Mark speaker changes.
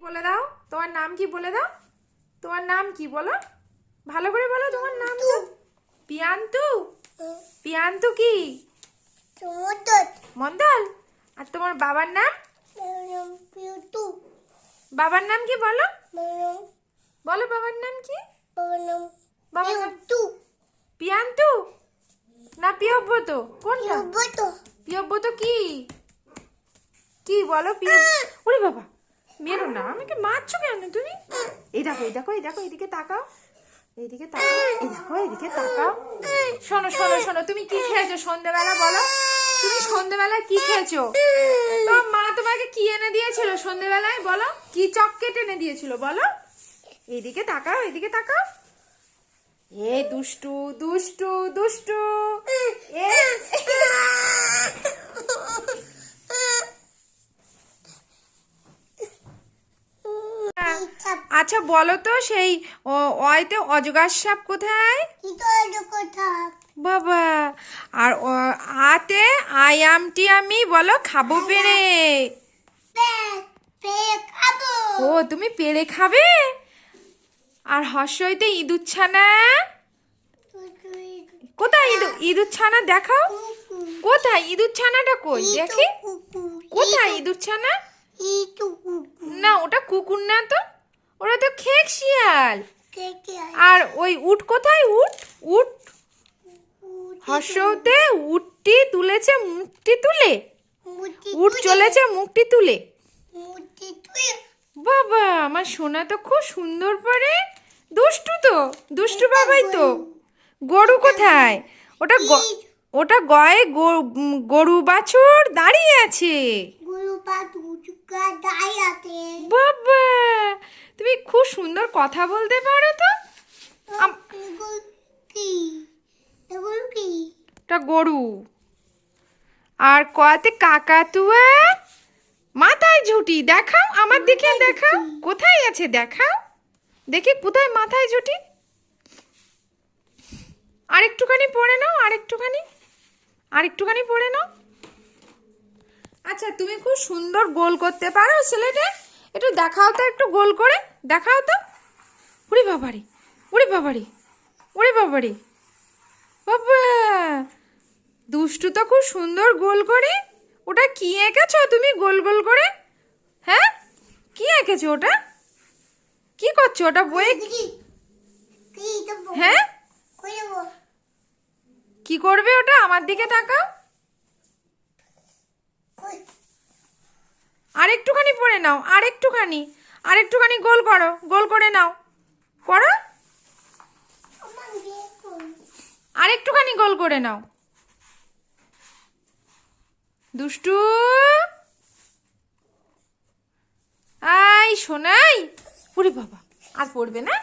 Speaker 1: বলে দাও তোমার নাম কি বলে দাও। তোমার নাম কি বলো, ভালো করে বলো তোমার নাম। পিয়ান্তু। পিয়ান্তু কি? মন্ডল। আর তোমার বাবার নাম? বাবার নাম কি বলো, বলো বাবার নাম কি? বাবার নাম পিয়ান্তু না পিয়ব্রত? কোনটা? পিয়ব্রত কি কি বলো? ওরে বাবা, মেরো না, আমাকে মারছো কেন তুমি? এই দেখো এই দেখো এই দেখো, এদিকে তাকাও, এইদিকে তাকাও, এই দেখো এদিকে তাকাও। শোনো শোনো শোনো, তুমি কি খেয়েছো সন্ধ্যেবেলা বলো? তুমি সন্ধ্যেবেলায় কি খেয়েছো? তোমার মা তোমাকে কি এনে দিয়েছিল সন্ধ্যেবেলায় বলো? কি চকলেট এনে দিয়েছিল বলো? এইদিকে তাকাও এইদিকে তাকাও। এ দুষ্টু দুষ্টু দুষ্টু। এ আচ্ছা বলো তো, সেই অয়তে অজগর সাপ কোথায়? বাবা। আর আতে আয়ামটি আমি বলো খাবো পেরে। ও তুমি পেরে খাবে। আর হর্ষইতে ইঁদুর ছানা কোথায়? ইঁদুর ছানা দেখাও, কোথায় ইঁদুর ছানাটা? কই দেখি, কোথায় ইঁদুর ছানা? না ওটা কুকুর না তো, ওরা তো খেক শিয়াল। আর ওই উট কোথায়? উট উট হর্ষতে উটটি তুলেছে মুখটি তুলে, উট চলেছে মুখটি তুলে। বাবা আমার সোনা তো খুব সুন্দর পড়ে, দুষ্টু তো, দুষ্টু বাবাই তো। গরু কোথায়? ওটা ওটা গয়ে গরু বাছুর দাঁড়িয়ে আছে। বাবা তুমি খুব সুন্দর কথা বলতে পারো তো। ওটা গরু। আর কতে কাকাতুয়া মাথায় ঝুঁটি, দেখাও আমার দিকে, দেখাও কোথায় আছে, দেখাও দেখি কোথায় মাথায় ঝুঁটি। আরেকটুখানি পড়ে নাও, আরেকটুখানি পড়ে নাও। আচ্ছা তুমি খুব সুন্দর গোল করতে পারো ছেলেটা, একটু দেখাও তো, একটু গোল করে দেখাও তো। ওরে বাবারে, ওরে বাবারে, ওরে বাবারে, বাবা দুষ্টু তো খুব সুন্দর গোল করে। ওটা কি এঁকেছো তুমি গোল গোল করে? হ্যাঁ কি এঁকেছো ওটা? কি করছো ওটা বইয়ে? হ্যাঁ কি করবে ওটা? আমার দিকে তাকাও, আরেকটুখানি পড়ে নাও, আরেকটুখানি গোল করো, গোল করে নাও, করো আরেকটুখানি গোল করে নাও। দুষ্টু আই শোনাই। ওরে বাবা আর পড়বে না।